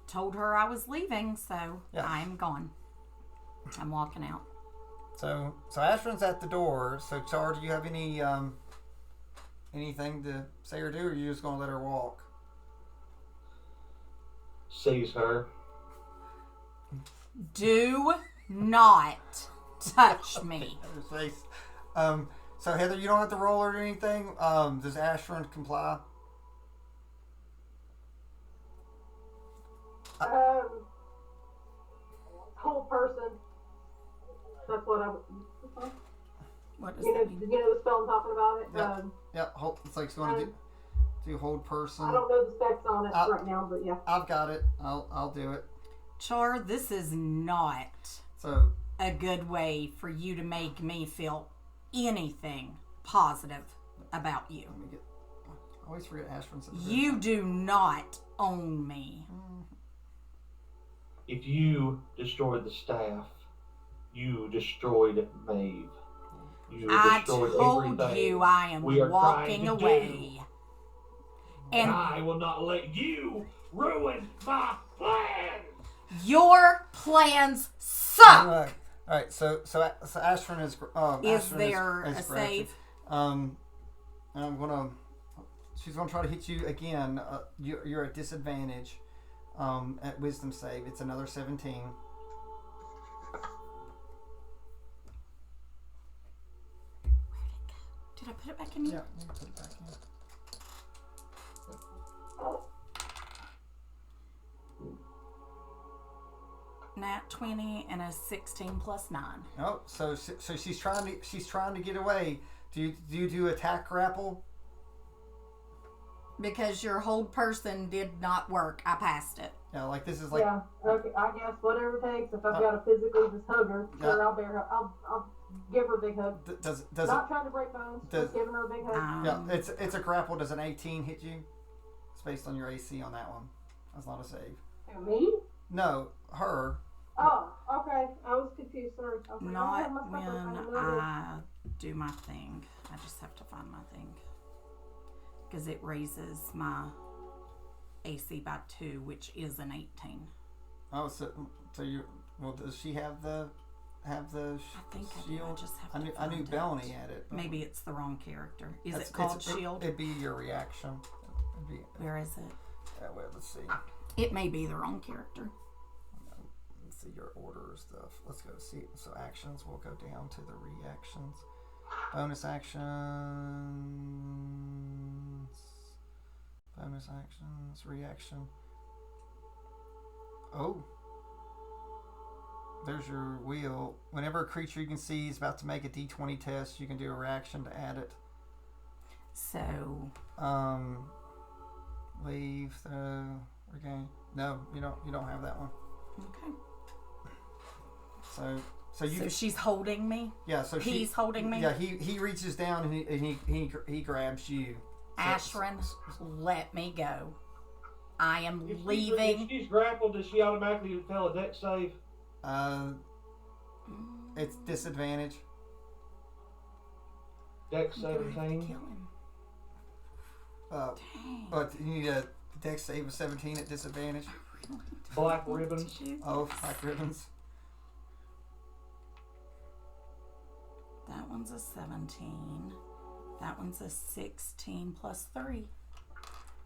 told her I was leaving, so Yeah. I am gone. I'm walking out. So Ashton's at the door. So Char, do you have any anything to say or do, or are you just gonna let her walk? Seize her. Do not touch me. Her face. So Heather, you don't have to roll or anything. Does Ashton comply? Whole person. That's what I. What does You know, that mean? you know the spell I'm talking about. It. Yeah. Yeah, it's like it's going to do hold person. I don't know the specs on it right now, but yeah. I've got it. I'll do it. Char, this is not So a good way for you to make me feel anything positive about you. Let me get. I always forget Ashwin's. You do not own me. If you destroyed the staff, you destroyed Maeve. You I destroyed told everything you I am we are walking trying to away. do. And I will not let you ruin my plans. your plans suck. All right. So Ashwin is. Is Ashwin there is a granted. save? And I'm gonna. She's gonna try to hit you again. You're at disadvantage. At wisdom save, it's another 17. Did I put it back in? Yeah, you can put it back in. Nat 20 and a 16 plus 9. Oh, so she's trying to get away. Do you do attack grapple? Because your hold person did not work. I passed it. Yeah, like this is like. Yeah, okay, I guess whatever it takes. If I've got to physically just hug her, sure, Yeah. I'll bear her. I'll give her a big hug. Does Not it? trying to break bones, does- just giving her a big hug. Yeah, it's a grapple. Does an 18 hit you? It's based on your AC on that one. That's not a save. Who, me? No, her. Oh, okay. I was confused. Sorry. I was like, Not oh, my stuff. when I do my thing. I just have to find my thing. Because it raises my AC by 2, which is an 18. Oh, so you. Well, does she have the I think I do. I shield? just have I to knew find it. Bellany had it. Maybe it's the wrong character. Is It's- it called it's- shield? It'd be your reaction. It'd be, Where is it? wait, let's see. It may be the wrong character. Let's see your order stuff. Let's go see. So actions, we'll go down to the reactions. Bonus actions. Bonus actions. Reaction. Oh. There's your wheel. Whenever a creature you can see is about to make a d20 test, you can do a reaction to add it. So Leave, throw, regain. No, you don't have that one. okay. So you. So she's holding me. Yeah. So He's holding me. Yeah. He reaches down and he grabs you. Ashrin, let me go. I am If leaving. she's grappled, does she automatically fail a deck save? It's disadvantage. Deck I'm gonna have to 17. kill him. Dang. But you need a dex save of 17 at disadvantage. Black ribbons. Oh, black ribbons. That one's a 17. That one's a 16 plus 3.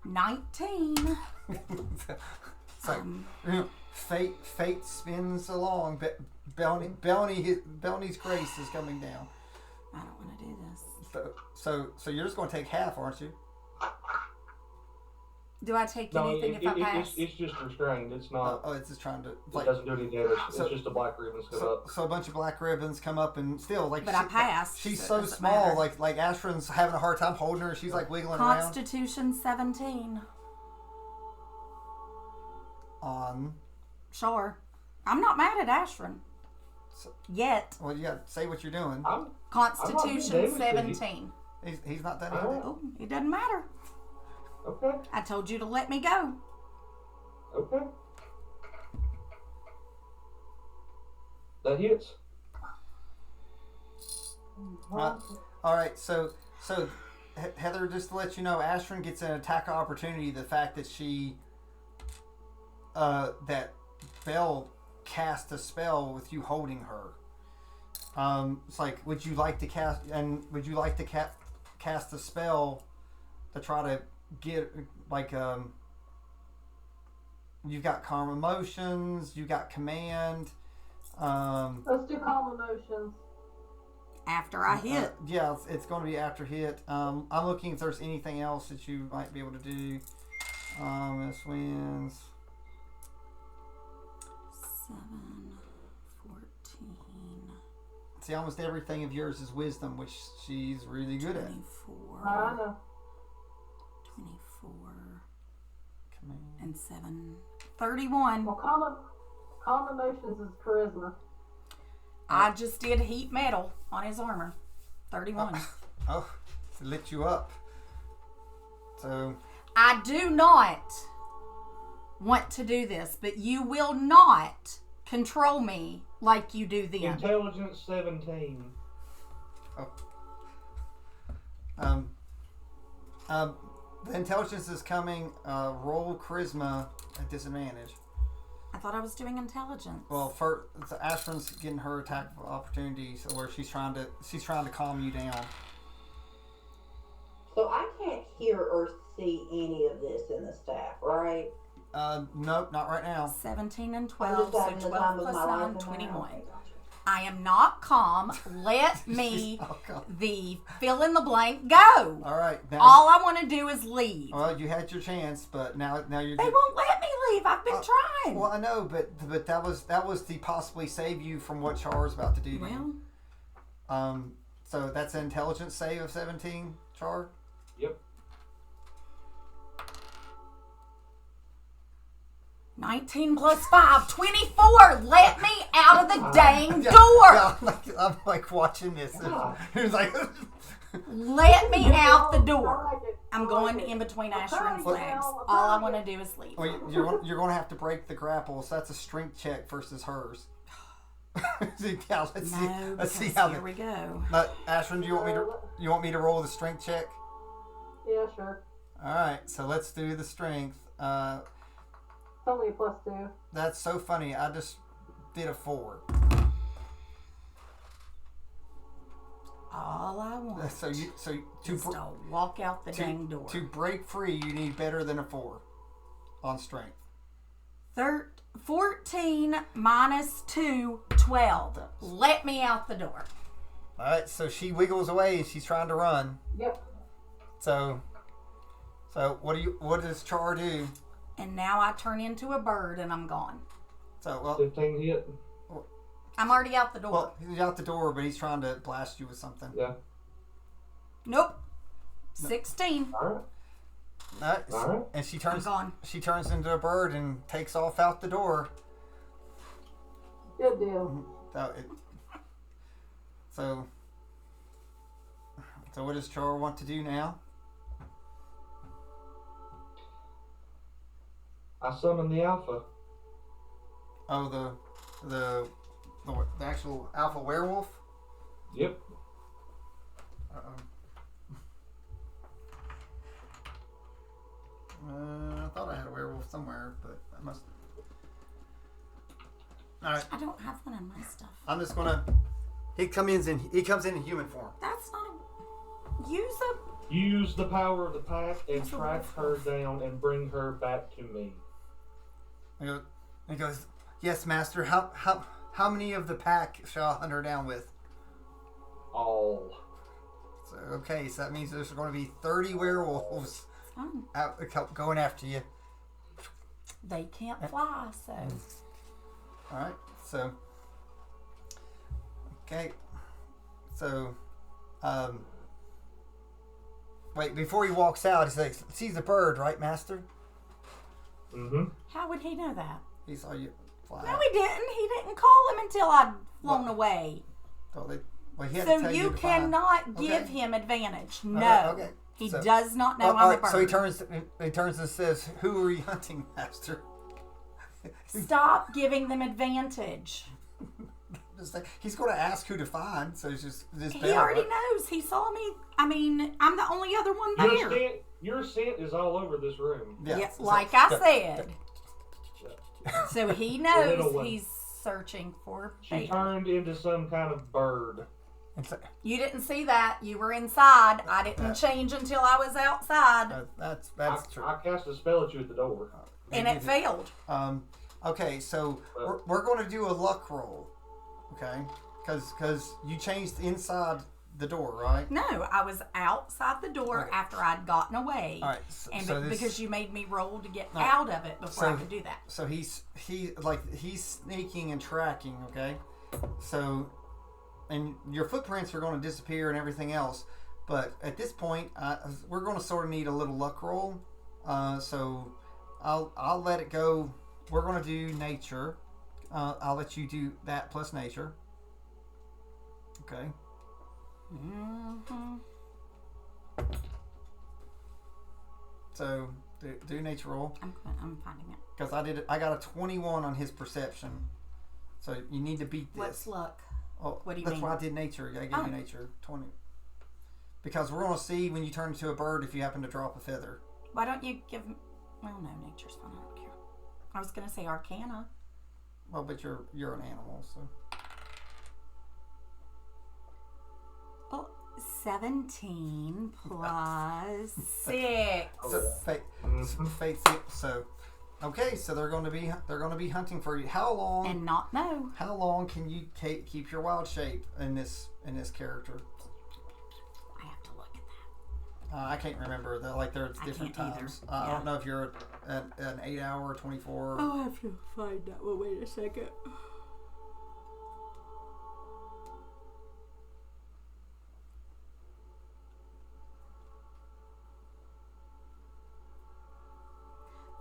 19. It's like fate spins along. Belny's grace is coming down. I don't want to do this. So you're just going to take half, aren't you? Do I take No, anything if I pass? it's just restrained. It's not. Oh, it's just trying to. It doesn't do any damage. so- It's just a black ribbons go up. So a bunch of black ribbons come up and still like. But I passed, She's so it so doesn't small, matter. like Ashrin's having a hard time holding her. She's like wiggling around. Constitution 17. On. Sure. I'm not mad at Ashrin. Yet. Well, you got to say what you're doing. Constitution I'm not 17. He's not done All anything. right. Oh, it doesn't matter. Okay. I told you to let me go. Okay. That hits. All right, so Heather, just to let you know, Ashrin gets an attack opportunity. The fact that she, that Belle cast a spell with you holding her. It's like, would you like to cast a spell to try to get like you've got calm emotions, you got command. Let's do calm emotions. After I hit. Yeah, it's going to be after hit. I'm looking if there's anything else that you might be able to do. This wins. 7, 14, See, almost everything of yours is wisdom, which she's really good at. 24, I know. 24, Command. and 7, 31. Well, calm emotions is charisma. I just did heat metal on his armor. 31. Oh, it lit you up. So I do not want to do this, but you will not control me like you do them. Intelligence 17. The intelligence is coming. Roll charisma at disadvantage. I thought I was doing intelligence. Well, first, Ashton's getting her attack opportunities, or she's trying to calm you down. So I can't hear or see any of this in the staff, right? Nope, not right now. 17 and I'm 12, just so having the 12 time of plus my 9, life. 21. Okay, gotcha. I am not calm. Let me, Oh, God. the fill in the blank, go. All right. Now, All I want to do is leave. well, you had your chance, but now you're. They won't let me leave. I've been trying. Well, I know, but that was to possibly save you from what Char's about to do to you. So that's an intelligence save of 17, Char. Yep. 19 plus 5, 24. Let me out of the dang door. Yeah, I'm like watching this. Yeah. He's like, Let me out the I door. like it. I'm I going like it. in between Asher and Well, Flags. well, All I want to do is leave. well, you're going to have to break the grapple. So that's a strength check versus hers. Yeah, let's see. No, Let's see because how. here we go. Ashwin, do you want me to roll the strength check? Yeah, sure. All right, so let's do the strength. It's only a +2. That's so funny. I just did a 4. All I want So is to walk out the dang door. To break free, you need better than a 4 on strength. 14 minus 2, 12. Let me out the door. All right, so she wiggles away and she's trying to run. Yep. So what does Char do? And now I turn into a bird and I'm gone. So, well, 15 hit. I'm already out the door. well, he's out the door, but he's trying to blast you with something. Yeah. Nope. 16. All right. All right, All right. and she I'm turns gone. into a bird and takes off out the door. Good deal. So what does Char want to do now? I summon the alpha. Oh, the actual alpha werewolf? Yep. I thought I had a werewolf somewhere, but I must. All right, I don't have one in my stuff. I'm just gonna. He comes in human form. That's not a... Use the power of the pack and track her down and bring her back to me. He goes, yes, master. How many of the pack shall I hunt her down with? All. So, okay, so that means there's going to be 30 werewolves Oh, out going after you. they can't fly, so... All right, so okay, so wait, before he walks out, he's like, sees a bird, right, master? Mm-hmm. How would he know that? He saw you fly. No, he didn't. He didn't call him until I'd flown away. He had to So tell you to fly. cannot give Okay. him advantage. No. Okay. He So- does not know All I'm a right, bird. so he turns and says, "Who are you hunting, master?" Stop giving them advantage. Just like, he's going to ask who to find, so it's just this. He already knows. He saw me. I mean, I'm the only other one there. Your scent is all over this room. Yeah, so- like I so- said. So he knows Little one. he's searching for She bait. turned into some kind of bird. You didn't see that. You were inside. I didn't change until I was outside. That's true. I cast a spell at you at the door. And it failed. Okay, so we're going to do a luck roll, okay? Because you changed inside the door, right? No, I was outside the door Okay. after I'd gotten away. All right. And because you made me roll to get Right. out of it before I So- could do that. So he's sneaking and tracking, okay? So, and your footprints are going to disappear and everything else, but at this point, we're going to sort of need a little luck roll. So I'll let it go. We're going to do nature. I'll let you do that plus nature. Okay. Mm-hmm. So do nature roll. I'm finding it. Because I got a 21 on his perception. So you need to beat this. What's luck? Oh, What do you that's mean? why I did nature. I gave you nature 20. Because we're gonna see when you turn into a bird if you happen to drop a feather. Why don't you give? Well, no, nature's fine. I don't care. I was gonna say Arcana. Well, but you're an animal, so. Oh, 17 plus 6. So fate 6. So okay, so they're going to be hunting for you. How long? And not know. How long can you keep your wild shape in this character? I have to look at that. I can't remember. There's different can't either. times. I don't know if you're an 8 hour or 24. I'll have to find that one. Wait a second.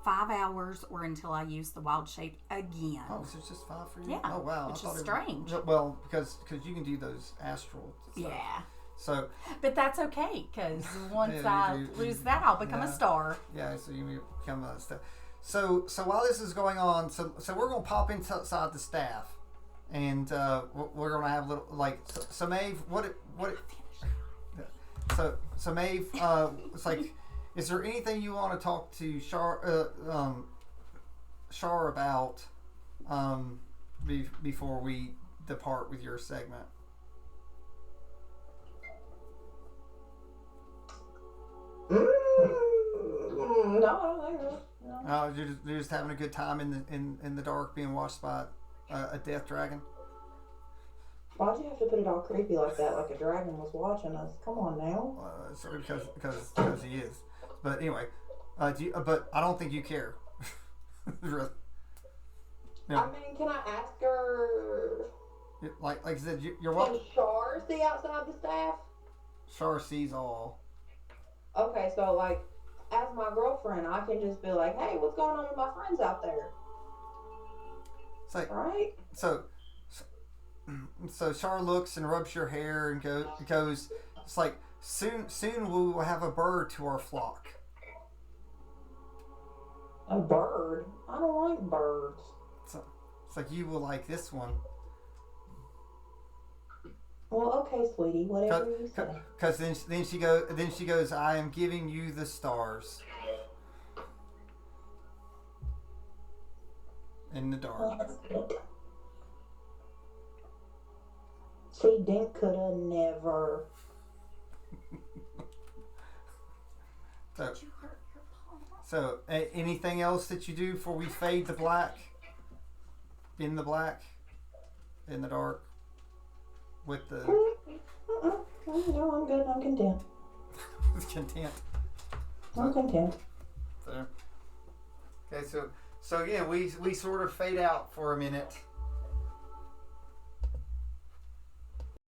$5 hours or until I use the wild shape again. Oh, so it's just 5 for you? Yeah. Oh, wow. Which is strange. Well, because you can do those astral stuff. Yeah. So. But that's okay, because once Yeah, I lose that, I'll become a star. Yeah, so you become a staff. So while this is going on, so we're going to pop inside the staff. And we're going to have a little, so Maeve, what so Maeve, it's like, is there anything you want to talk to Shar about before we depart with your segment? No, I don't think so. No. You're just having a good time in the dark, being watched by a death dragon. Why'd you have to put it all creepy like that, like a dragon was watching us? Come on now. Because he is. But anyway, but I don't think you care. Really. No. I mean, can I ask her? Like I said, you're Can welcome. Shar see outside the staff? Shar sees all. Okay, so as my girlfriend, I can just be like, "Hey, what's going on with my friends out there?" It's like, Right? So Shar looks and rubs your hair and goes. It's like soon we will have a bird to our flock. A bird? I don't like birds. So it's like you will like this one. Well, okay, sweetie, whatever you say. Because then she goes. I am giving you the stars. In the dark. Well, that's good. See, Dink coulda never. So, anything else that you do before we fade to black? In the black? In the dark? With the... No, I'm good. I'm content. Content. I'm content. So, okay, so again, we sort of fade out for a minute.